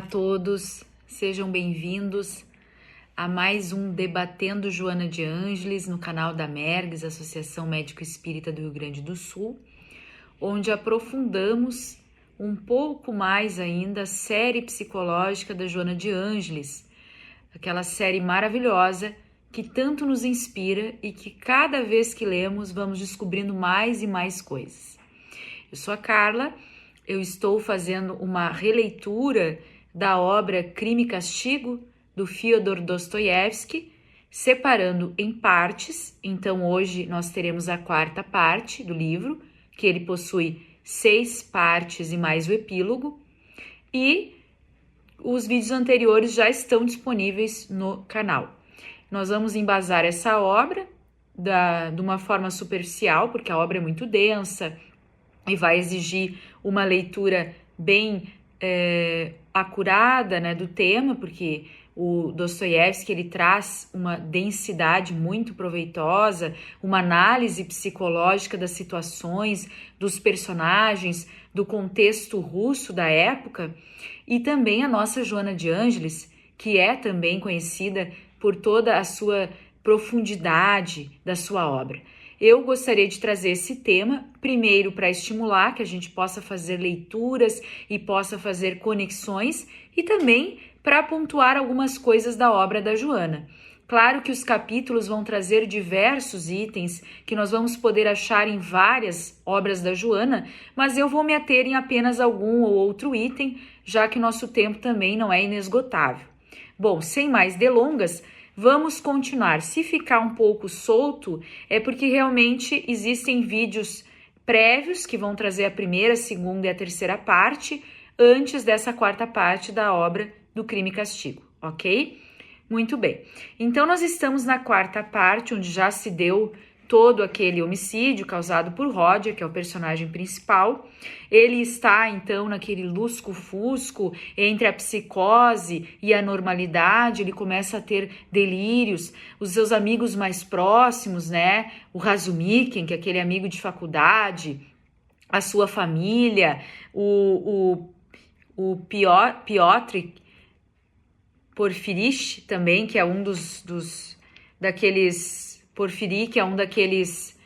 Olá a todos, sejam bem-vindos a mais um Debatendo Joana de Ângeles no canal da Mergs, Associação Médico Espírita do Rio Grande do Sul, onde aprofundamos um pouco mais ainda a série psicológica da Joana de Ângeles, aquela série maravilhosa que tanto nos inspira e que cada vez que lemos vamos descobrindo mais e mais coisas. Eu sou a Carla, eu estou fazendo uma releitura da obra Crime e Castigo, do Fyodor Dostoiévski, separando em partes. Então hoje nós teremos a quarta parte do livro, que ele possui 6 partes e mais o epílogo, e os vídeos anteriores já estão disponíveis no canal. Nós vamos embasar essa obra de uma forma superficial, porque a obra é muito densa e vai exigir uma leitura bem acurada, né, do tema, porque o Dostoiévski ele traz uma densidade muito proveitosa, uma análise psicológica das situações, dos personagens, do contexto russo da época, e também a nossa Joana de Ângeles, que é também conhecida por toda a sua profundidade da sua obra. Eu gostaria de trazer esse tema, primeiro para estimular que a gente possa fazer leituras e possa fazer conexões, e também para pontuar algumas coisas da obra da Joana. Claro que os capítulos vão trazer diversos itens que nós vamos poder achar em várias obras da Joana, mas eu vou me ater em apenas algum ou outro item, já que nosso tempo também não é inesgotável. Bom, sem mais delongas, vamos continuar. Se ficar um pouco solto, é porque realmente existem vídeos prévios que vão trazer a primeira, a segunda e a terceira parte, antes dessa quarta parte da obra do Crime e Castigo, ok? Muito bem. Então, nós estamos na quarta parte, onde já se deu todo aquele homicídio causado por Roger, que é o personagem principal. Ele está, então, naquele lusco-fusco entre a psicose e a normalidade. Ele começa a ter delírios. Os seus amigos mais próximos, né? O Razumikin, que é aquele amigo de faculdade, a sua família, o Piotr Porfirich também, que é um daqueles... Porfiri, que é um daqueles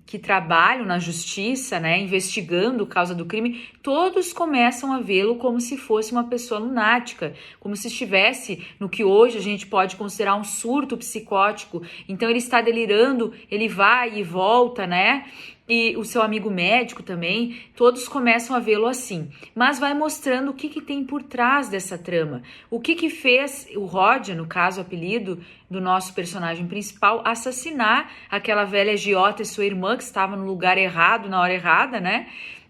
que trabalham na justiça, né, investigando a causa do crime, todos começam a vê-lo como se fosse uma pessoa lunática, como se estivesse no que hoje a gente pode considerar um surto psicótico. Então ele está delirando, ele vai e volta, né? E o seu amigo médico também, todos começam a vê-lo assim. Mas vai mostrando o que tem por trás dessa trama. O que fez o Roger, no caso, o apelido do nosso personagem principal, assassinar aquela velha agiota e sua irmã, que estava no lugar errado, na hora errada, né?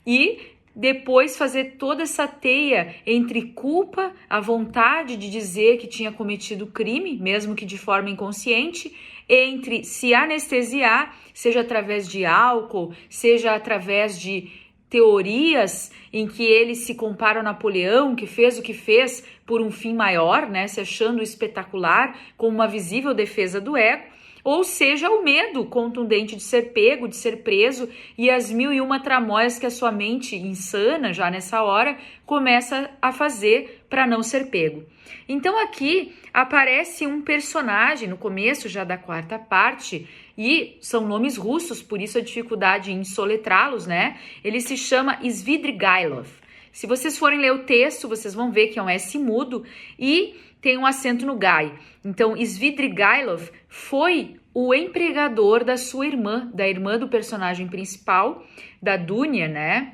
E depois fazer toda essa teia entre culpa, a vontade de dizer que tinha cometido crime, mesmo que de forma inconsciente, entre se anestesiar, seja através de álcool, seja através de teorias em que ele se compara ao Napoleão, que fez o que fez por um fim maior, né, se achando espetacular, com uma visível defesa do ego, ou seja, o medo contundente de ser pego, de ser preso, e as 1001 tramóias que a sua mente insana, já nessa hora, começa a fazer para não ser pego. Então aqui aparece um personagem no começo já da quarta parte, e são nomes russos, por isso a dificuldade em soletrá-los, né? Ele se chama Svidrigailov. Se vocês forem ler o texto, vocês vão ver que é um S mudo e tem um acento no gai. Então, Svidrigailov foi o empregador da sua irmã, da irmã do personagem principal, da Dunya, né?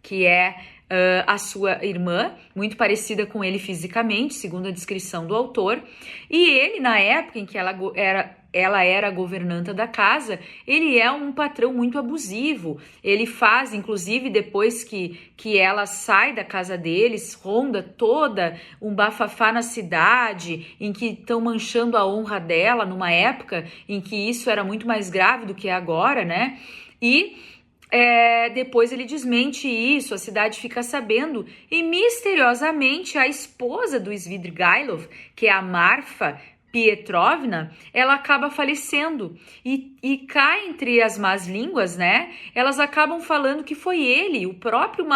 Que é a sua irmã, muito parecida com ele fisicamente, segundo a descrição do autor. E ele, na época em que ela era a governanta da casa, ele é um patrão muito abusivo. Ele faz, inclusive, depois que ela sai da casa deles, ronda toda um bafafá na cidade, em que estão manchando a honra dela, numa época em que isso era muito mais grave do que é agora, né? E depois ele desmente isso, a cidade fica sabendo, e misteriosamente a esposa do Svidrigailov, que é a Marfa Pietrovna, ela acaba falecendo e cá entre as más línguas, né? Elas acabam falando que foi ele, o próprio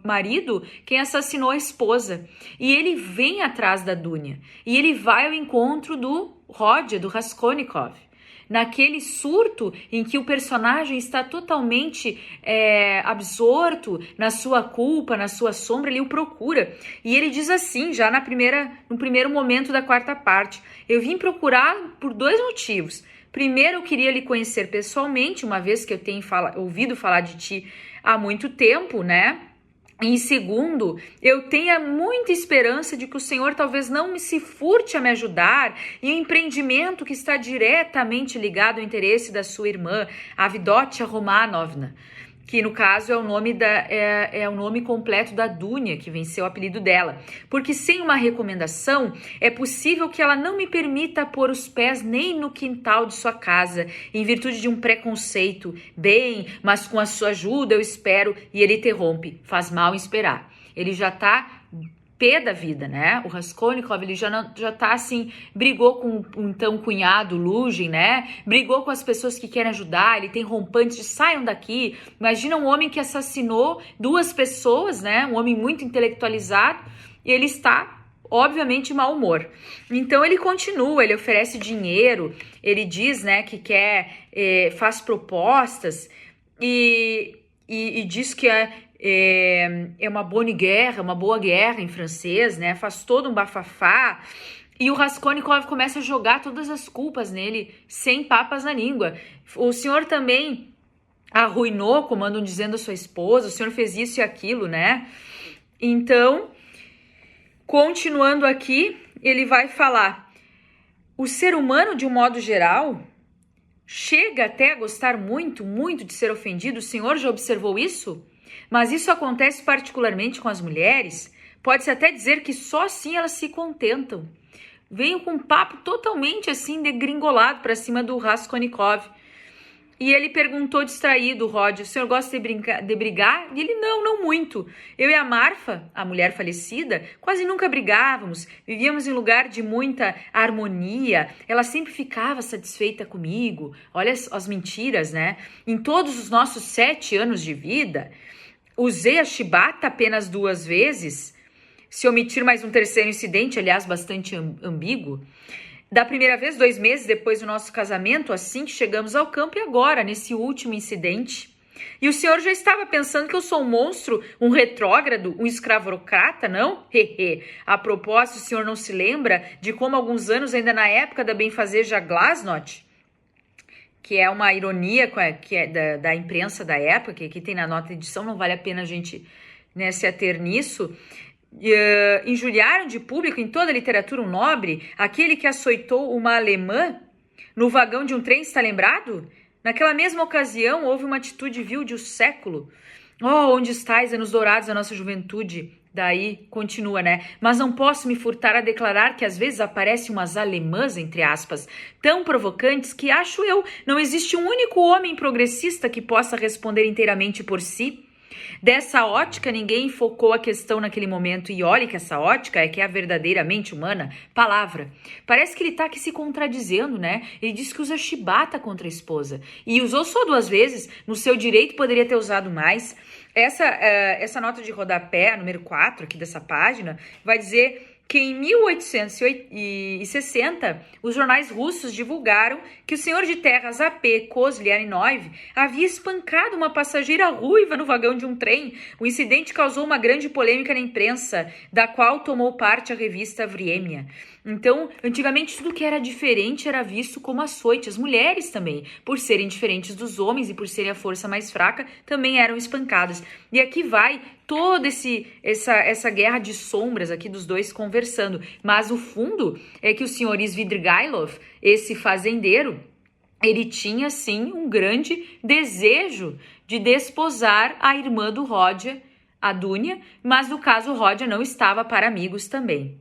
marido, quem assassinou a esposa. E ele vem atrás da Dunya e ele vai ao encontro do Rodya, do Raskolnikov. Naquele surto em que o personagem está totalmente absorto na sua culpa, na sua sombra, ele o procura. E ele diz assim, já no primeiro momento da quarta parte: eu vim procurar por 2 motivos. Primeiro, eu queria lhe conhecer pessoalmente, uma vez que eu tenho ouvido falar de ti há muito tempo, né? Em segundo, eu tenho muita esperança de que o Senhor talvez não se furte a me ajudar em um empreendimento que está diretamente ligado ao interesse da sua irmã, Avdotya Romanovna, que no caso é o nome completo da Dunya, que venceu o apelido dela. Porque sem uma recomendação, é possível que ela não me permita pôr os pés nem no quintal de sua casa, em virtude de um preconceito. Bem, mas com a sua ajuda eu espero. E ele interrompe: faz mal esperar. Ele já tá pé da vida, né? O Raskolnikov, ele já tá assim, brigou com o então cunhado Luzhin, né? Brigou com as pessoas que querem ajudar, ele tem rompantes de saiam daqui. Imagina um homem que assassinou 2 pessoas, né? Um homem muito intelectualizado, e ele está obviamente mau humor. Então ele continua, ele oferece dinheiro, ele diz, né, que faz propostas e diz que é uma bonne guerre, uma boa guerra em francês, né? Faz todo um bafafá. E o Raskolnikov começa a jogar todas as culpas nele, sem papas na língua. O senhor também arruinou, como andam dizendo a sua esposa, o senhor fez isso e aquilo, né? Então, continuando aqui, ele vai falar: o ser humano, de um modo geral, chega até a gostar muito, muito de ser ofendido. O senhor já observou isso? Mas isso acontece particularmente com as mulheres. Pode-se até dizer que só assim elas se contentam. Veio com um papo totalmente assim degringolado para cima do Raskolnikov. E ele perguntou distraído, Rodya: o senhor gosta de brigar? E ele: não muito. Eu e a Marfa, a mulher falecida, quase nunca brigávamos. Vivíamos em lugar de muita harmonia. Ela sempre ficava satisfeita comigo. Olha as mentiras, né? Em todos os nossos 7 anos de vida, usei a chibata apenas 2 vezes, se omitir mais um terceiro incidente, aliás, bastante ambíguo. Da primeira vez, 2 meses depois do nosso casamento, assim que chegamos ao campo, e agora, nesse último incidente. E o senhor já estava pensando que eu sou um monstro, um retrógrado, um escravocrata, não? Hehe. A propósito, o senhor não se lembra de como alguns anos, ainda na época da benfazeja Glasnost, que é uma ironia que é da imprensa da época, que aqui tem na nota de edição, não vale a pena a gente, né, se ater nisso, injuriaram de público em toda a literatura um nobre, aquele que açoitou uma alemã no vagão de um trem, está lembrado? Naquela mesma ocasião houve uma atitude vil de um século. Oh, onde estáis, anos dourados da nossa juventude? Daí continua, né? Mas não posso me furtar a declarar que às vezes aparecem umas alemãs, entre aspas, tão provocantes que, acho eu, não existe um único homem progressista que possa responder inteiramente por si. Dessa ótica, ninguém focou a questão naquele momento. E olhe que essa ótica é que é a verdadeiramente humana palavra. Parece que ele tá aqui se contradizendo, né? Ele diz que usa chibata contra a esposa. E usou só 2 vezes. No seu direito, poderia ter usado mais. Essa nota de rodapé, número 4 aqui dessa página, vai dizer que em 1860, os jornais russos divulgaram que o senhor de terras A.P. Kozlianov havia espancado uma passageira ruiva no vagão de um trem. O incidente causou uma grande polêmica na imprensa, da qual tomou parte a revista Vremya. Então, antigamente, tudo que era diferente era visto como açoite. As mulheres também, por serem diferentes dos homens e por serem a força mais fraca, também eram espancadas. E aqui vai toda essa guerra de sombras aqui dos dois conversando. Mas o fundo é que o senhor Svidrigailov, esse fazendeiro, ele tinha, sim, um grande desejo de desposar a irmã do Rodya, a Dunya, mas no caso o Rodya não estava para amigos também.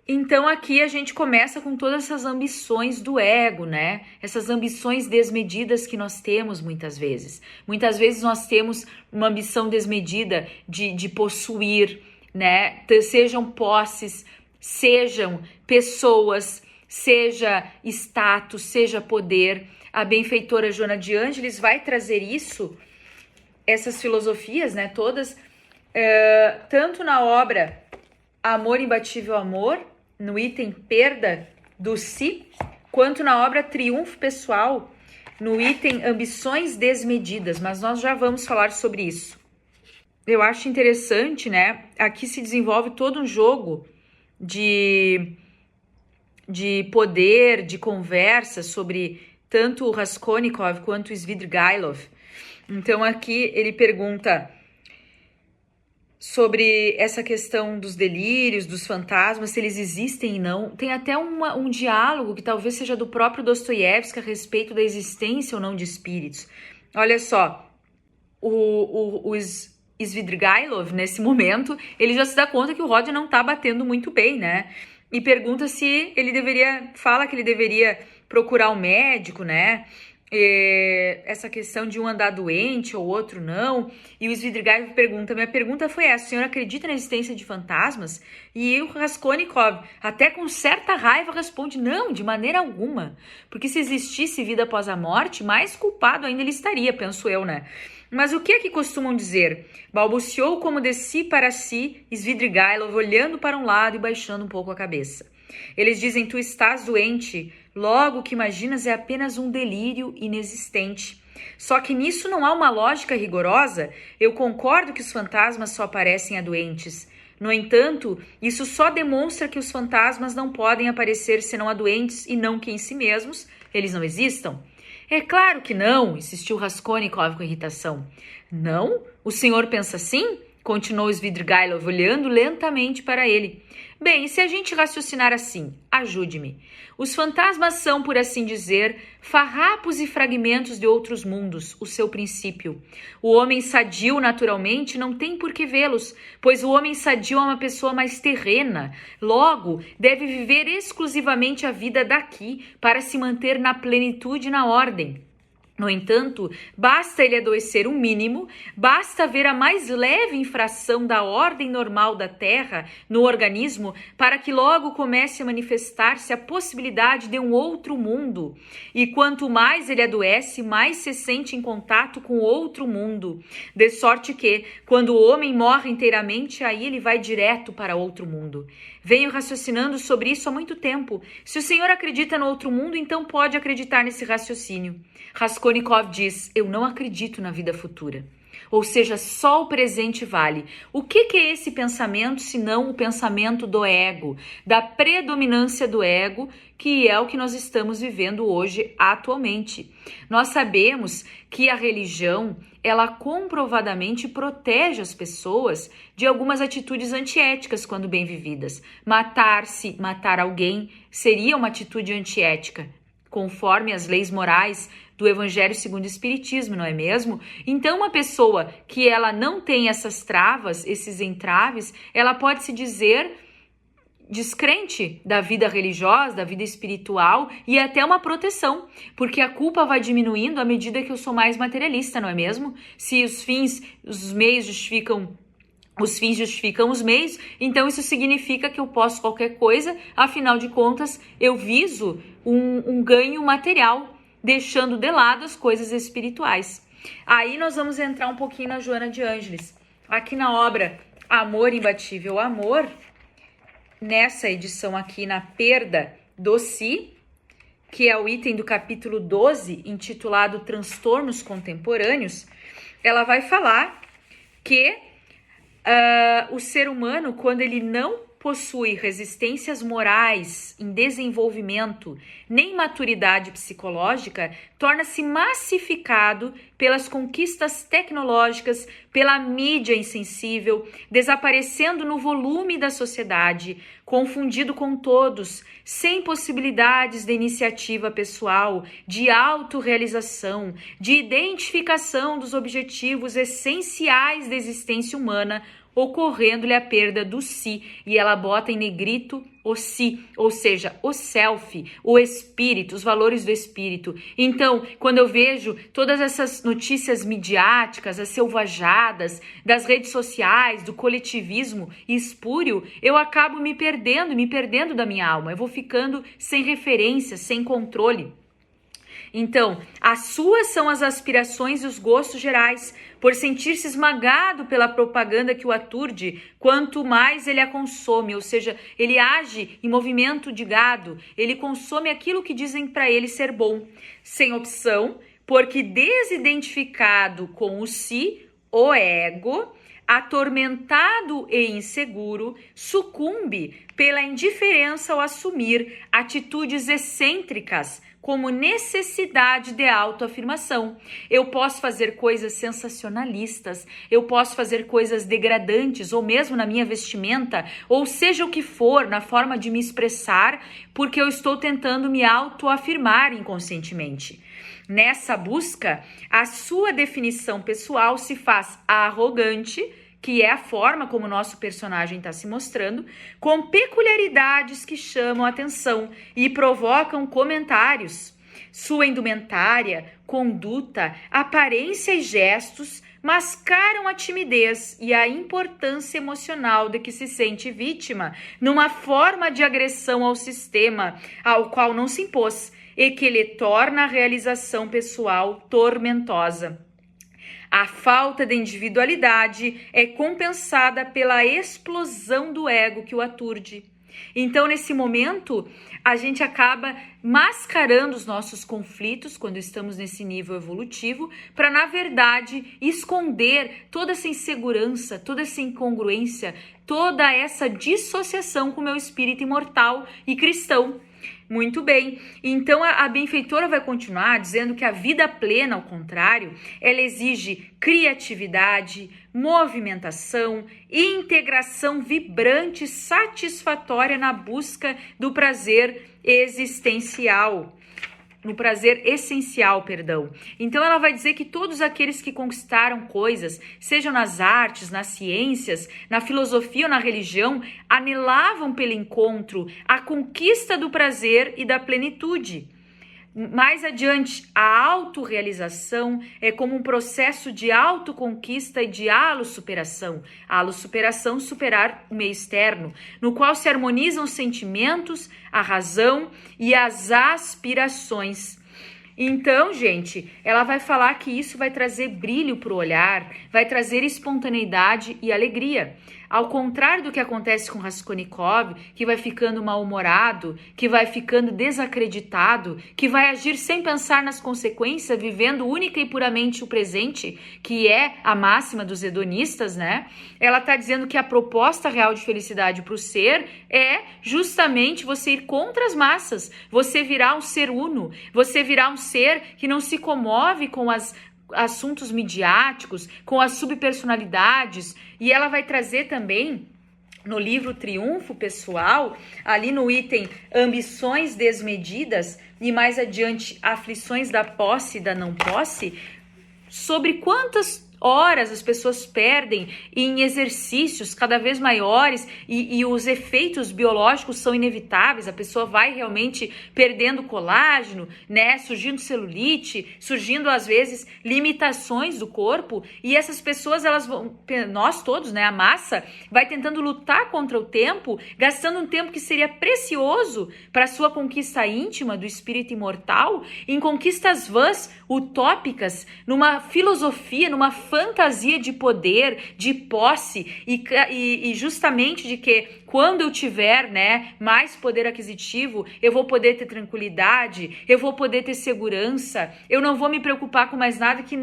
Então aqui a gente começa com todas essas ambições do ego, né? Essas ambições desmedidas que nós temos muitas vezes. Muitas vezes nós temos uma ambição desmedida de possuir, né? Sejam posses, sejam pessoas, seja status, seja poder. A benfeitora Joana de Ângeles vai trazer isso, essas filosofias, né, todas, tanto na obra Amor Imbatível Amor, no item Perda do Si, quanto na obra Triunfo Pessoal, no item Ambições Desmedidas, mas nós já vamos falar sobre isso. Eu acho interessante, né? Aqui se desenvolve todo um jogo de poder, de conversa sobre tanto o Raskolnikov quanto o Svidrigailov. Então aqui ele pergunta sobre essa questão dos delírios, dos fantasmas, se eles existem e não. Tem até um diálogo que talvez seja do próprio Dostoiévski a respeito da existência ou não de espíritos. Olha só, o Svidrigailov, nesse momento, ele já se dá conta que o Rod não tá batendo muito bem, né? E pergunta se ele fala que ele deveria procurar um médico, né? Essa questão de um andar doente ou outro não. E o Svidrigailov pergunta, minha pergunta foi essa, o senhor acredita na existência de fantasmas? E o Raskolnikov, até com certa raiva, responde, não, de maneira alguma. Porque se existisse vida após a morte, mais culpado ainda ele estaria, penso eu, né? Mas o que é que costumam dizer? Balbuciou como de si para si, Svidrigailov, olhando para um lado e baixando um pouco a cabeça. Eles dizem, tu estás doente, logo o que imaginas é apenas um delírio inexistente. Só que nisso não há uma lógica rigorosa. Eu concordo que os fantasmas só aparecem a doentes. No entanto, isso só demonstra que os fantasmas não podem aparecer senão a doentes e não que em si mesmos eles não existam. É claro que não, insistiu Raskolnikov com irritação. Não? O senhor pensa assim? Continuou Svidrigailov, olhando lentamente para ele. Bem, se a gente raciocinar assim, ajude-me. Os fantasmas são, por assim dizer, farrapos e fragmentos de outros mundos, o seu princípio. O homem sadio, naturalmente, não tem por que vê-los, pois o homem sadio é uma pessoa mais terrena. Logo, deve viver exclusivamente a vida daqui para se manter na plenitude e na ordem. No entanto, basta ele adoecer um mínimo, basta haver a mais leve infração da ordem normal da Terra no organismo para que logo comece a manifestar-se a possibilidade de um outro mundo. E quanto mais ele adoece, mais se sente em contato com outro mundo. De sorte que, quando o homem morre inteiramente, aí ele vai direto para outro mundo. Venho raciocinando sobre isso há muito tempo. Se o senhor acredita no outro mundo, então pode acreditar nesse raciocínio. Raskolnikov diz, eu não acredito na vida futura. Ou seja, só o presente vale. O que é esse pensamento, senão o pensamento do ego, da predominância do ego, que é o que nós estamos vivendo hoje, atualmente. Nós sabemos que a religião, ela comprovadamente protege as pessoas de algumas atitudes antiéticas quando bem vividas. Matar-se, matar alguém, seria uma atitude antiética, conforme as leis morais do Evangelho segundo o Espiritismo, não é mesmo? Então, uma pessoa que ela não tem essas travas, esses entraves, ela pode se dizer descrente da vida religiosa, da vida espiritual e até uma proteção, porque a culpa vai diminuindo à medida que eu sou mais materialista, não é mesmo? Se os meios justificam os meios, então isso significa que eu posso qualquer coisa, afinal de contas, eu viso um ganho material, deixando de lado as coisas espirituais. Aí nós vamos entrar um pouquinho na Joana de Ângeles. Aqui na obra Amor Imbatível Amor, nessa edição aqui na Perda do Si, que é o item do capítulo 12, intitulado Transtornos Contemporâneos, ela vai falar que o ser humano, quando ele não possui resistências morais em desenvolvimento, nem maturidade psicológica, torna-se massificado pelas conquistas tecnológicas, pela mídia insensível, desaparecendo no volume da sociedade, confundido com todos, sem possibilidades de iniciativa pessoal, de autorrealização, de identificação dos objetivos essenciais da existência humana, ocorrendo-lhe a perda do si, e ela bota em negrito o si, ou seja, o self, o espírito, os valores do espírito. Então, quando eu vejo todas essas notícias midiáticas, as selvajadas das redes sociais, do coletivismo espúrio, eu acabo me perdendo da minha alma. Eu vou ficando sem referência, sem controle. Então, as suas são as aspirações e os gostos gerais, por sentir-se esmagado pela propaganda que o aturde, quanto mais ele a consome, ou seja, ele age em movimento de gado, ele consome aquilo que dizem para ele ser bom, sem opção, porque desidentificado com o si, o ego, atormentado e inseguro, sucumbe pela indiferença ao assumir atitudes excêntricas, como necessidade de autoafirmação. Eu posso fazer coisas sensacionalistas, eu posso fazer coisas degradantes, ou mesmo na minha vestimenta, ou seja o que for, na forma de me expressar, porque eu estou tentando me autoafirmar inconscientemente. Nessa busca, a sua definição pessoal se faz arrogante, que é a forma como o nosso personagem está se mostrando, com peculiaridades que chamam a atenção e provocam comentários. Sua indumentária, conduta, aparência e gestos mascaram a timidez e a importância emocional de que se sente vítima, numa forma de agressão ao sistema ao qual não se impôs e que lhe torna a realização pessoal tormentosa. A falta de individualidade é compensada pela explosão do ego que o aturde. Então, nesse momento, a gente acaba mascarando os nossos conflitos quando estamos nesse nível evolutivo para, na verdade, esconder toda essa insegurança, toda essa incongruência, toda essa dissociação com o meu espírito imortal e cristão. Muito bem, então a benfeitora vai continuar dizendo que a vida plena, ao contrário, ela exige criatividade, movimentação e integração vibrante, satisfatória na busca do prazer existencial. No prazer essencial, perdão. Então ela vai dizer que todos aqueles que conquistaram coisas, sejam nas artes, nas ciências, na filosofia ou na religião, anelavam pelo encontro a conquista do prazer e da plenitude. Mais adiante, a autorrealização é como um processo de autoconquista e de alossuperação. A alossuperação, superar o meio externo, no qual se harmonizam os sentimentos, a razão e as aspirações. Então, gente, ela vai falar que isso vai trazer brilho para o olhar, vai trazer espontaneidade e alegria. Ao contrário do que acontece com Raskolnikov, que vai ficando mal-humorado, que vai ficando desacreditado, que vai agir sem pensar nas consequências, vivendo única e puramente o presente, que é a máxima dos hedonistas, né? Ela está dizendo que a proposta real de felicidade para o ser é justamente você ir contra as massas, você virar um ser uno, você virar um ser que não se comove com as assuntos midiáticos, com as subpersonalidades, e ela vai trazer também no livro Triunfo Pessoal, ali no item ambições desmedidas e mais adiante aflições da posse e da não posse, sobre quantas horas as pessoas perdem em exercícios cada vez maiores e os efeitos biológicos são inevitáveis, a pessoa vai realmente perdendo colágeno, né, surgindo celulite, surgindo às vezes limitações do corpo, e essas pessoas, elas vão, nós todos, né, a massa, vai tentando lutar contra o tempo, gastando um tempo que seria precioso para a sua conquista íntima do espírito imortal, em conquistas vãs, utópicas, numa filosofia, numa fantasia de poder, de posse e justamente de que quando eu tiver, né, mais poder aquisitivo, eu vou poder ter tranquilidade, eu vou poder ter segurança, eu não vou me preocupar com mais nada que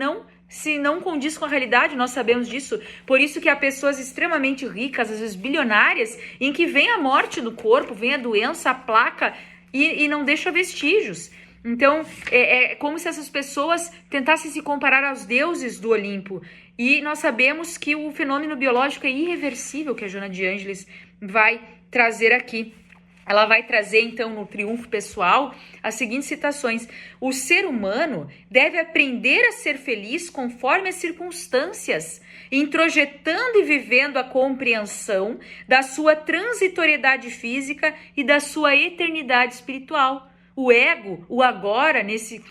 se não condiz com a realidade, nós sabemos disso. Por isso que há pessoas extremamente ricas, às vezes bilionárias, em que vem a morte do corpo, vem a doença, a placa e não deixa vestígios. Então, é como se essas pessoas tentassem se comparar aos deuses do Olimpo. E nós sabemos que o fenômeno biológico é irreversível, que a Joana de Ângeles vai trazer aqui. ela vai trazer, então, no Triunfo Pessoal, as seguintes citações. O ser humano deve aprender a ser feliz conforme as circunstâncias, introjetando e vivendo a compreensão da sua transitoriedade física e da sua eternidade espiritual. O ego, o agora, nesse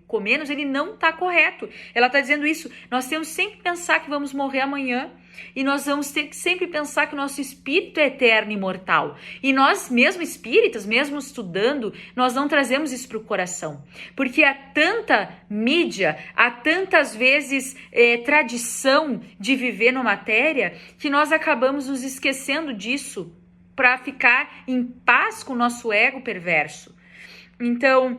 Comenos, ele não está correto. Ela está dizendo isso. Nós temos sempre que pensar que vamos morrer amanhã. E nós vamos ter que sempre pensar que o nosso espírito é eterno e imortal. E nós, mesmo espíritas, mesmo estudando, nós não trazemos isso para o coração. Porque há tanta mídia, há tantas vezes tradição de viver na matéria, que nós acabamos nos esquecendo disso para ficar em paz com o nosso ego perverso. Então,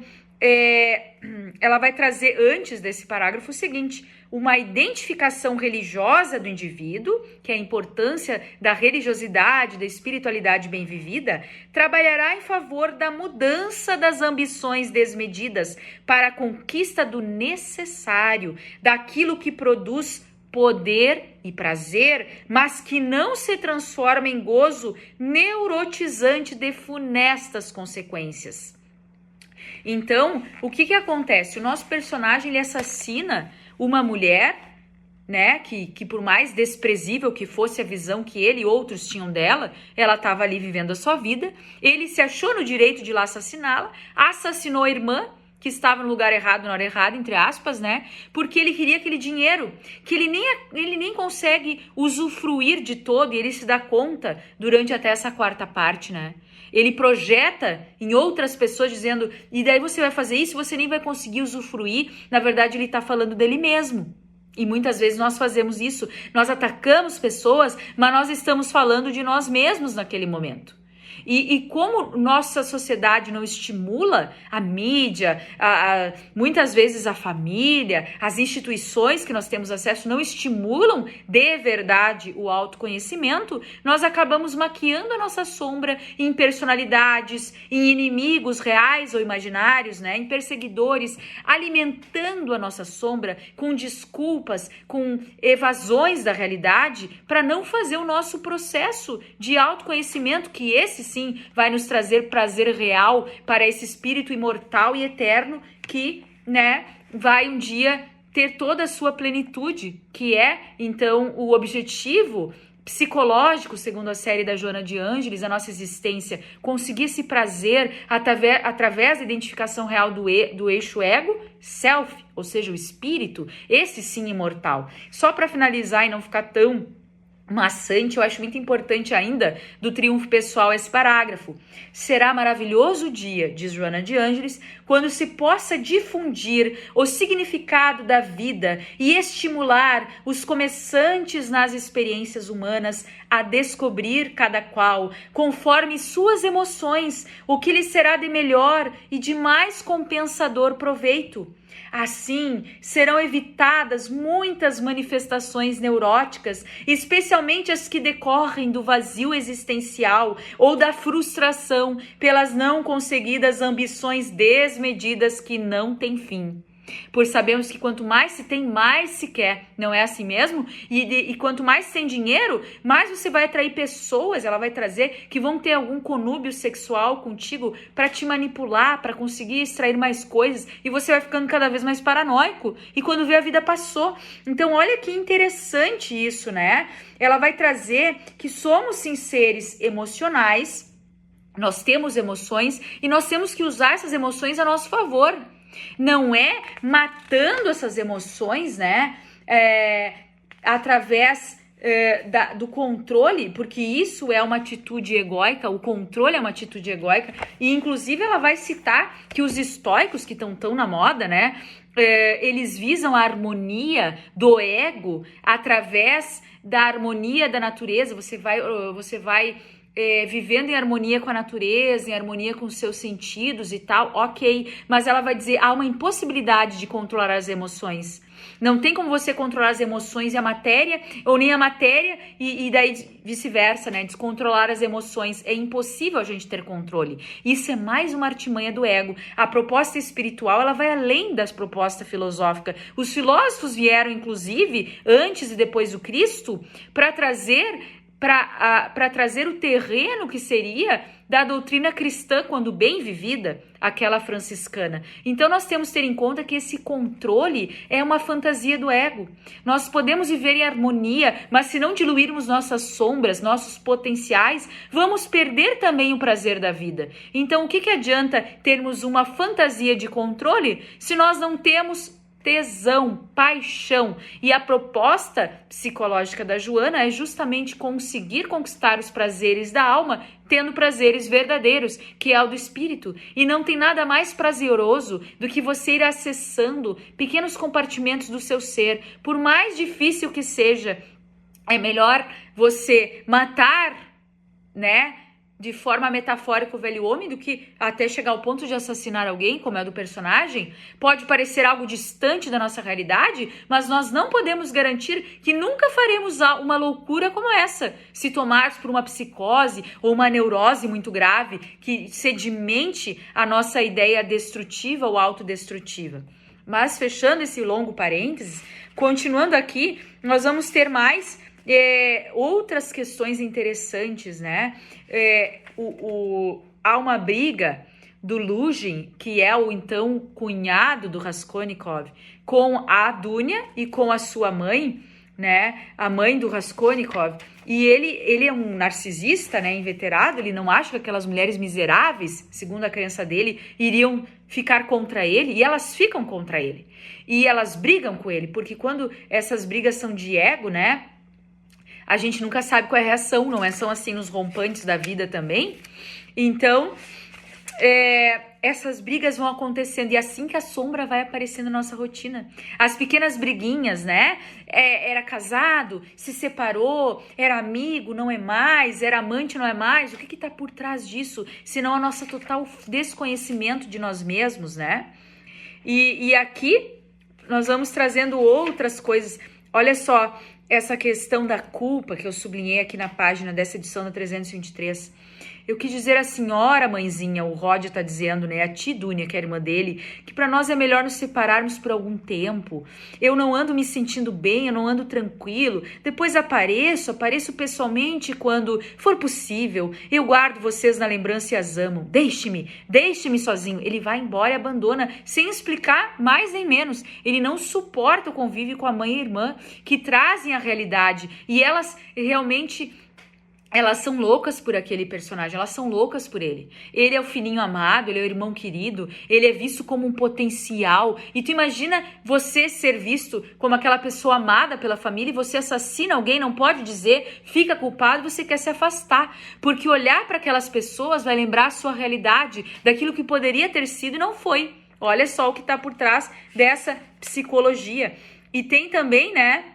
ela vai trazer, antes desse parágrafo, o seguinte: uma identificação religiosa do indivíduo, que é a importância da religiosidade, da espiritualidade bem vivida, trabalhará em favor da mudança das ambições desmedidas para a conquista do necessário, daquilo que produz poder e prazer, mas que não se transforma em gozo neurotizante de funestas consequências. Então, o que acontece? O nosso personagem, ele assassina uma mulher, né, que por mais desprezível que fosse a visão que ele e outros tinham dela, ela estava ali vivendo a sua vida. Ele se achou no direito de ir lá assassiná-la, assassinou a irmã, que estava no lugar errado, na hora errada, entre aspas, né? Porque ele queria aquele dinheiro, que ele nem consegue usufruir de todo, e ele se dá conta durante até essa quarta parte, né? Ele projeta em outras pessoas dizendo, e daí você vai fazer isso, você nem vai conseguir usufruir. Na verdade, ele está falando dele mesmo. E muitas vezes nós fazemos isso. Nós atacamos pessoas, mas nós estamos falando de nós mesmos naquele momento. E como nossa sociedade não estimula a mídia, muitas vezes a família, as instituições que nós temos acesso não estimulam de verdade o autoconhecimento, nós acabamos maquiando a nossa sombra em personalidades, em inimigos reais ou imaginários, né? Em perseguidores, alimentando a nossa sombra com desculpas, com evasões da realidade, para não fazer o nosso processo de autoconhecimento, que esse sim vai nos trazer prazer real para esse espírito imortal e eterno que, né, vai um dia ter toda a sua plenitude, que é, então, o objetivo psicológico, segundo a série da Joana de Ângeles, a nossa existência, conseguir esse prazer através da identificação real do eixo ego, self, ou seja, o espírito, esse sim imortal. Só para finalizar e não ficar tão maçante, eu acho muito importante ainda do Triunfo Pessoal esse parágrafo. Será maravilhoso o dia, diz Joana de Ângeles, quando se possa difundir o significado da vida e estimular os começantes nas experiências humanas a descobrir cada qual, conforme suas emoções, o que lhe será de melhor e de mais compensador proveito. Assim, serão evitadas muitas manifestações neuróticas, especialmente as que decorrem do vazio existencial ou da frustração pelas não conseguidas ambições desmedidas que não têm fim. Pois sabemos que quanto mais se tem, mais se quer, não é assim mesmo? E quanto mais se tem dinheiro, mais você vai atrair pessoas, ela vai trazer, que vão ter algum conúbio sexual contigo para te manipular, para conseguir extrair mais coisas, e você vai ficando cada vez mais paranoico, e quando vê, a vida passou. Então olha que interessante isso, né? Ela vai trazer que somos sim seres emocionais, nós temos emoções, e nós temos que usar essas emoções a nosso favor. Não é matando essas emoções, né, através do controle, porque isso é uma atitude egóica, o controle é uma atitude egóica, e inclusive ela vai citar que os estoicos, que estão tão na moda, né, eles visam a harmonia do ego através da harmonia da natureza. Você vai vivendo em harmonia com a natureza, em harmonia com os seus sentidos e tal, ok, mas ela vai dizer, há uma impossibilidade de controlar as emoções. Não tem como você controlar as emoções e a matéria, ou nem a matéria e daí vice-versa, né? Descontrolar as emoções. É impossível a gente ter controle. Isso é mais uma artimanha do ego. A proposta espiritual, ela vai além das propostas filosóficas. Os filósofos vieram, inclusive, antes e depois do Cristo, para trazer para trazer o terreno que seria da doutrina cristã, quando bem vivida, aquela franciscana. Então nós temos que ter em conta que esse controle é uma fantasia do ego. Nós podemos viver em harmonia, mas se não diluirmos nossas sombras, nossos potenciais, vamos perder também o prazer da vida. Então o que adianta termos uma fantasia de controle se nós não temos tesão, paixão? E a proposta psicológica da Joana é justamente conseguir conquistar os prazeres da alma, tendo prazeres verdadeiros, que é o do espírito. E não tem nada mais prazeroso do que você ir acessando pequenos compartimentos do seu ser. Por mais difícil que seja, é melhor você matar, né, de forma metafórica o velho homem, do que até chegar ao ponto de assassinar alguém, como é do personagem. Pode parecer algo distante da nossa realidade, mas nós não podemos garantir que nunca faremos uma loucura como essa, se tomarmos por uma psicose ou uma neurose muito grave, que sedimente a nossa ideia destrutiva ou autodestrutiva. Mas fechando esse longo parênteses, continuando aqui, nós vamos ter mais outras questões interessantes, né? Há uma briga do Luzhin, que é o então cunhado do Raskolnikov, com a Dunya e com a sua mãe, né? A mãe do Raskolnikov. E ele é um narcisista, né? Inveterado. Ele não acha que aquelas mulheres miseráveis, segundo a crença dele, iriam ficar contra ele, e elas ficam contra ele. E elas brigam com ele, porque quando essas brigas são de ego, né? A gente nunca sabe qual é a reação, não é? São assim nos rompantes da vida também. Então, essas brigas vão acontecendo, e assim que a sombra vai aparecendo na nossa rotina. As pequenas briguinhas, né? Era casado, se separou, era amigo, não é mais, era amante, não é mais. O que está por trás disso? Senão a nossa total desconhecimento de nós mesmos, né? E aqui nós vamos trazendo outras coisas. Olha só, essa questão da culpa que eu sublinhei aqui na página dessa edição da 323. Eu quis dizer à senhora, mãezinha, o Rod está dizendo, né, a ti, Dunya, que é a irmã dele, que para nós é melhor nos separarmos por algum tempo. Eu não ando me sentindo bem, eu não ando tranquilo. Depois apareço pessoalmente quando for possível. Eu guardo vocês na lembrança e as amo. Deixe-me sozinho. Ele vai embora e abandona, sem explicar mais nem menos. Ele não suporta o convívio com a mãe e a irmã, que trazem a realidade. E elas realmente... elas são loucas por aquele personagem, elas são loucas por ele. Ele é o filhinho amado, ele é o irmão querido, ele é visto como um potencial. E tu imagina você ser visto como aquela pessoa amada pela família e você assassina alguém, não pode dizer, fica culpado, você quer se afastar. Porque olhar para aquelas pessoas vai lembrar a sua realidade, daquilo que poderia ter sido e não foi. Olha só o que está por trás dessa psicologia. E tem também, né,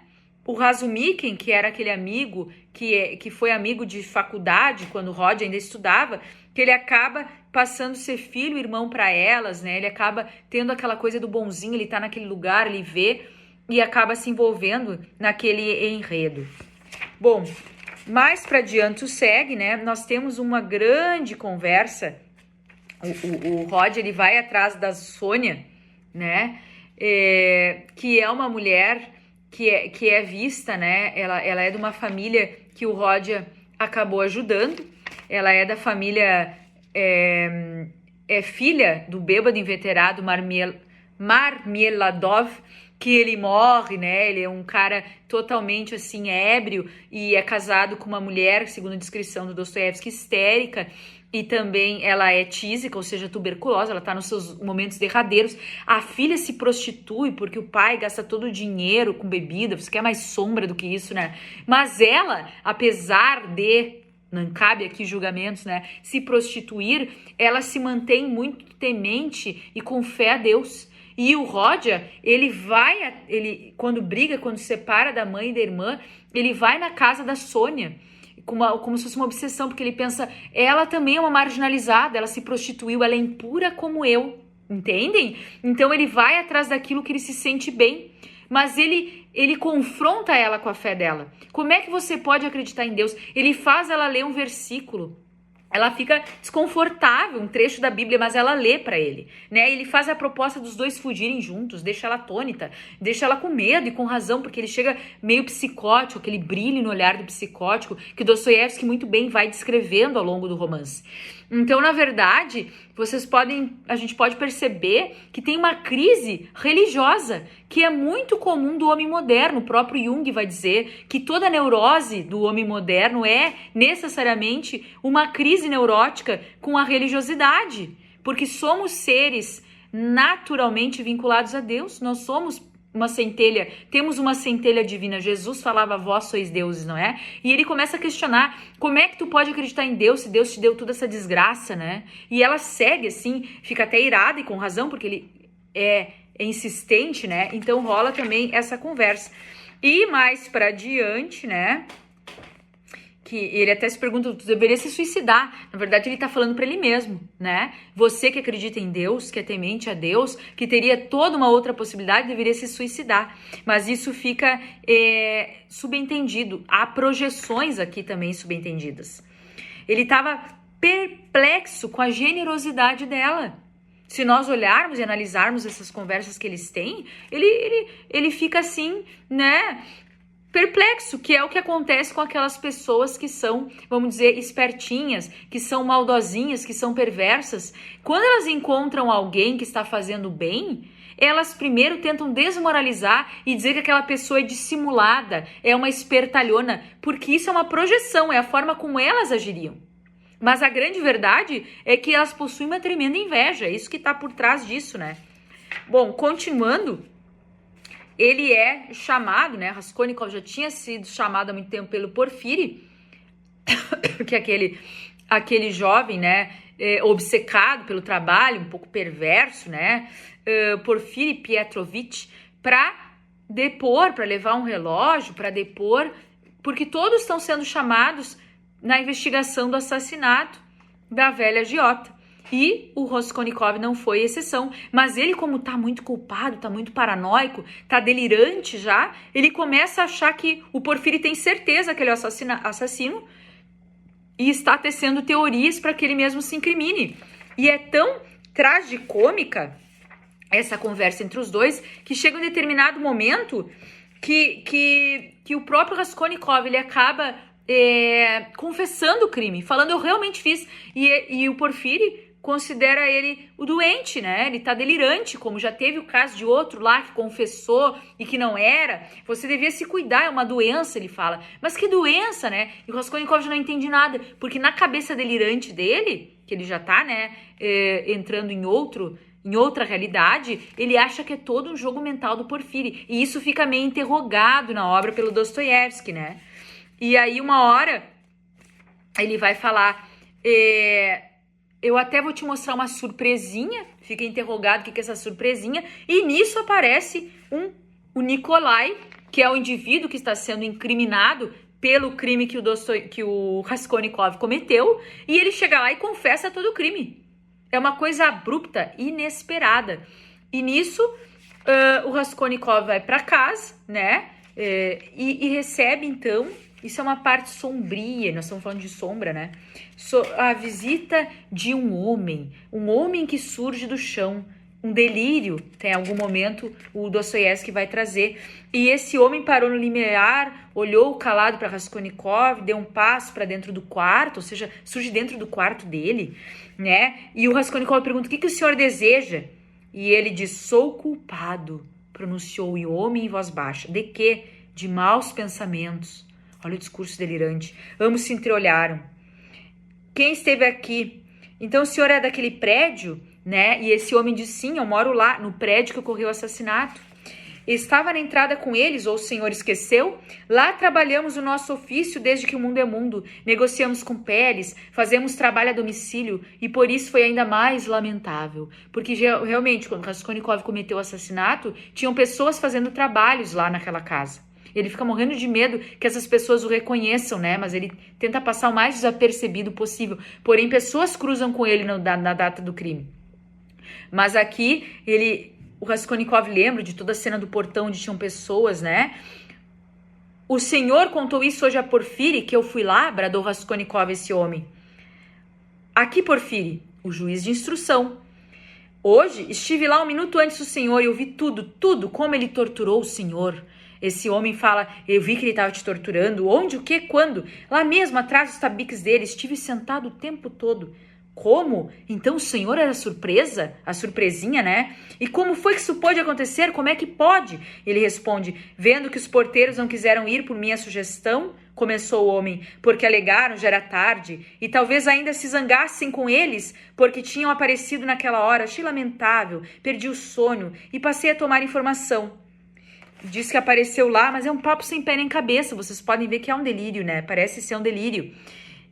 o Razumikin, que era aquele amigo que foi amigo de faculdade, quando o Rod ainda estudava, que ele acaba passando a ser filho e irmão para elas, né? Ele acaba tendo aquela coisa do bonzinho, ele tá naquele lugar, ele vê e acaba se envolvendo naquele enredo. Bom, mais para adiante segue, né? Nós temos uma grande conversa. O Rod, ele vai atrás da Sônia, né? Que é uma mulher que é vista, né? Ela é de uma família que o Rod acabou ajudando. Ela é da família, é filha do bêbado inveterado Marmeladov, que ele morre, né? Ele é um cara totalmente assim ébrio e é casado com uma mulher, segundo a descrição do Dostoiévski, histérica. E também ela é tísica, ou seja, tuberculosa, ela está nos seus momentos derradeiros. A filha se prostitui porque o pai gasta todo o dinheiro com bebida, você quer mais sombra do que isso, né? Mas ela, apesar de, não cabe aqui julgamentos, né, se prostituir, ela se mantém muito temente e com fé a Deus. E o Rodia, ele quando briga, quando separa da mãe e da irmã, ele vai na casa da Sônia, como se fosse uma obsessão, porque ele pensa, ela também é uma marginalizada, ela se prostituiu, ela é impura como eu, entendem? Então ele vai atrás daquilo que ele se sente bem, mas ele confronta ela com a fé dela. Como é que você pode acreditar em Deus? Ele faz ela ler um versículo, ela fica desconfortável, um trecho da Bíblia, mas ela lê para ele, né? Ele faz a proposta dos dois fugirem juntos, deixa ela atônita, deixa ela com medo e com razão, porque ele chega meio psicótico, aquele brilho no olhar do psicótico que Dostoiévski muito bem vai descrevendo ao longo do romance. Então, na verdade, a gente pode perceber que tem uma crise religiosa que é muito comum do homem moderno. O próprio Jung vai dizer que toda neurose do homem moderno é necessariamente uma crise neurótica com a religiosidade, porque somos seres naturalmente vinculados a Deus, nós somos temos uma centelha divina. Jesus falava, vós sois deuses, não é? E ele começa a questionar, como é que tu pode acreditar em Deus se Deus te deu toda essa desgraça, né? E ela segue assim, fica até irada e com razão, porque ele é insistente, né? Então rola também essa conversa. E mais pra diante, né? Que ele até se pergunta, tu deveria se suicidar. Na verdade, ele tá falando para ele mesmo, né? Você que acredita em Deus, que é temente a Deus, que teria toda uma outra possibilidade, deveria se suicidar. Mas isso fica subentendido. Há projeções aqui também subentendidas. Ele estava perplexo com a generosidade dela. Se nós olharmos e analisarmos essas conversas que eles têm, ele fica assim, né? Perplexo, que é o que acontece com aquelas pessoas que são, vamos dizer, espertinhas, que são maldosinhas, que são perversas. Quando elas encontram alguém que está fazendo bem, elas primeiro tentam desmoralizar e dizer que aquela pessoa é dissimulada, é uma espertalhona, porque isso é uma projeção, é a forma como elas agiriam. Mas a grande verdade é que elas possuem uma tremenda inveja, é isso que está por trás disso, né? Bom, continuando, ele é chamado, né? Raskolnikov já tinha sido chamado há muito tempo pelo Porfíri, que é aquele jovem, né? Obcecado pelo trabalho, um pouco perverso, né? Porfíri Pietrovitch, para depor, para levar um relógio, para depor, porque todos estão sendo chamados na investigação do assassinato da velha agiota. E o Raskolnikov não foi exceção, mas ele, como tá muito culpado, tá muito paranoico, tá delirante já, ele começa a achar que o Porfíri tem certeza que ele é o assassino e está tecendo teorias para que ele mesmo se incrimine. E é tão tragicômica essa conversa entre os dois que chega um determinado momento que o próprio Raskolnikov ele acaba confessando o crime, falando eu realmente fiz, e o Porfíri considera ele o doente, né? Ele tá delirante, como já teve o caso de outro lá que confessou e que não era. Você devia se cuidar, é uma doença, ele fala. Mas que doença, né? E o Raskolnikov já não entende nada, porque na cabeça delirante dele, que ele já tá, né, entrando em outra realidade, ele acha que é todo um jogo mental do Porfíri. E isso fica meio interrogado na obra pelo Dostoiévski, né? E aí uma hora ele vai falar... eu até vou te mostrar uma surpresinha, fica interrogado o que é essa surpresinha, e nisso aparece o Nikolai, que é o indivíduo que está sendo incriminado pelo crime que o Raskolnikov cometeu, e ele chega lá e confessa todo o crime. É uma coisa abrupta, inesperada. E nisso, o Raskolnikov vai para casa, né, e recebe então... Isso é uma parte sombria, nós estamos falando de sombra, né? A visita de um homem que surge do chão, um delírio, tem algum momento o Dostoiévski vai trazer. E esse homem parou no limiar, olhou calado para Raskolnikov, deu um passo para dentro do quarto, ou seja, surge dentro do quarto dele, né? E o Raskolnikov pergunta, o que o senhor deseja? E ele diz, sou culpado, pronunciou o homem em voz baixa. De quê? De maus pensamentos. Olha o discurso delirante. Ambos se entreolharam. Quem esteve aqui? Então o senhor é daquele prédio, né? E esse homem disse, sim, eu moro lá, no prédio que ocorreu o assassinato. Estava na entrada com eles, ou o senhor esqueceu? Lá trabalhamos o nosso ofício desde que o mundo é mundo. Negociamos com peles, fazemos trabalho a domicílio, e por isso foi ainda mais lamentável. Porque realmente, quando Raskolnikov cometeu o assassinato, tinham pessoas fazendo trabalhos lá naquela casa. Ele fica morrendo de medo que essas pessoas o reconheçam, né? Mas ele tenta passar o mais desapercebido possível. Porém, pessoas cruzam com ele na data do crime. Mas aqui, o Raskolnikov lembra de toda a cena do portão onde tinham pessoas, né? O senhor contou isso hoje a Porfíri, que eu fui lá, bradou Raskolnikov esse homem. Aqui, Porfírio, o juiz de instrução. Hoje estive lá um minuto antes do senhor e ouvi tudo, como ele torturou o senhor. Esse homem fala, eu vi que ele estava te torturando. Onde, o que, quando? Lá mesmo, atrás dos tabiques dele, estive sentado o tempo todo. Como? Então o senhor era surpresa? A surpresinha, né? E como foi que isso pode acontecer? Como é que pode? Ele responde, vendo que os porteiros não quiseram ir por minha sugestão, começou o homem, porque alegaram, já era tarde, e talvez ainda se zangassem com eles, porque tinham aparecido naquela hora. Achei lamentável, perdi o sono e passei a tomar informação. Diz que apareceu lá, mas é um papo sem pé nem cabeça. Vocês podem ver que é um delírio, né? Parece ser um delírio.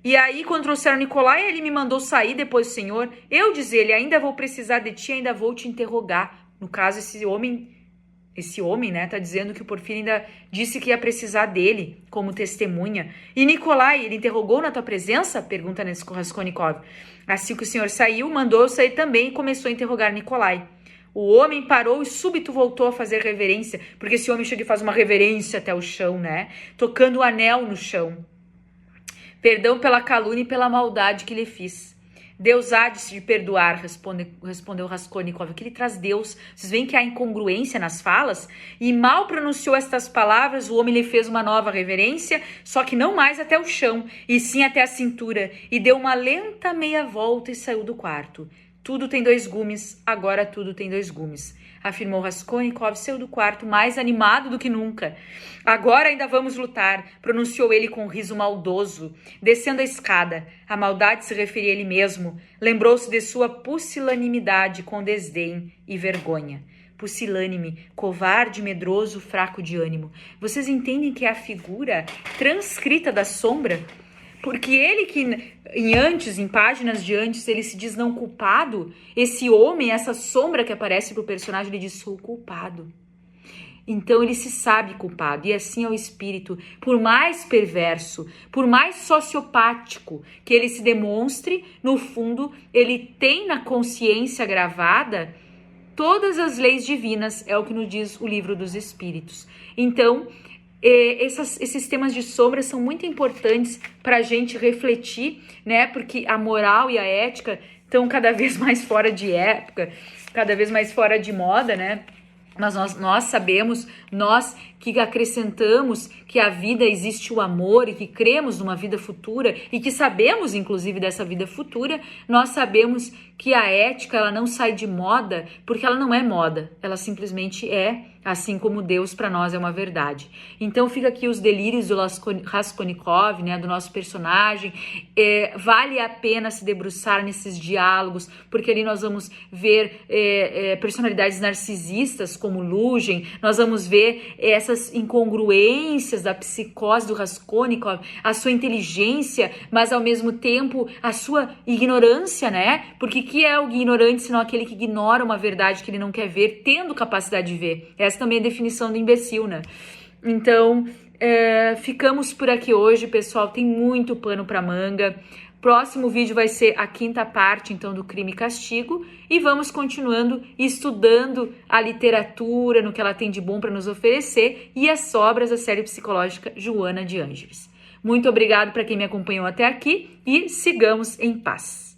E aí, quando trouxeram Nicolai, ele me mandou sair depois do senhor. Eu, diz ele, ainda vou precisar de ti, ainda vou te interrogar. No caso, esse homem, né, tá dizendo que o Porfírio ainda disse que ia precisar dele como testemunha. E Nicolai, ele interrogou na tua presença? Pergunta Raskolnikov. Assim que o senhor saiu, mandou eu sair também e começou a interrogar Nicolai. O homem parou e súbito voltou a fazer reverência, porque esse homem chega e faz uma reverência até o chão, né? Tocando o anel no chão. Perdão pela calúnia e pela maldade que lhe fiz. Deus há de se perdoar, respondeu Raskolnikov. Aqui ele traz Deus. Vocês veem que há incongruência nas falas? E mal pronunciou estas palavras, o homem lhe fez uma nova reverência, só que não mais até o chão, e sim até a cintura, e deu uma lenta meia volta e saiu do quarto. Tudo tem dois gumes, agora tudo tem dois gumes, afirmou Raskolnikov, saiu do quarto mais animado do que nunca. Agora ainda vamos lutar, pronunciou ele com um riso maldoso, descendo a escada. A maldade se referia a ele mesmo. Lembrou-se de sua pusilanimidade com desdém e vergonha. Pusilânime, covarde, medroso, fraco de ânimo. Vocês entendem que é a figura transcrita da sombra? Porque ele que em páginas de antes, ele se diz não culpado, esse homem, essa sombra que aparece pro personagem, ele diz sou culpado. Então ele se sabe culpado, e assim é o espírito. Por mais perverso, por mais sociopático que ele se demonstre, no fundo, ele tem na consciência gravada todas as leis divinas, é o que nos diz o livro dos espíritos. Então, esses temas de sombra são muito importantes para a gente refletir, né? Porque a moral e a ética estão cada vez mais fora de época, cada vez mais fora de moda, né? Mas nós sabemos, nós que acrescentamos que a vida existe o amor e que cremos numa vida futura e que sabemos, inclusive, dessa vida futura, nós sabemos que a ética ela não sai de moda porque ela não é moda, ela simplesmente é, assim como Deus para nós é uma verdade. Então fica aqui os delírios do Raskolnikov, né, do nosso personagem. Vale a pena se debruçar nesses diálogos, porque ali nós vamos ver personalidades narcisistas como Lugin, nós vamos ver essas incongruências da psicose do Raskolnikov, a sua inteligência, mas ao mesmo tempo a sua ignorância, né? Porque que é o ignorante senão aquele que ignora uma verdade que ele não quer ver, tendo capacidade de ver? Essa também é a definição do imbecil, né? Então, ficamos por aqui hoje, pessoal. Tem muito pano para manga. Próximo vídeo vai ser a 5ª parte, então, do Crime e Castigo. E vamos continuando estudando a literatura, no que ela tem de bom para nos oferecer, e as obras da série psicológica Joana de Ângeles. Muito obrigado para quem me acompanhou até aqui e sigamos em paz.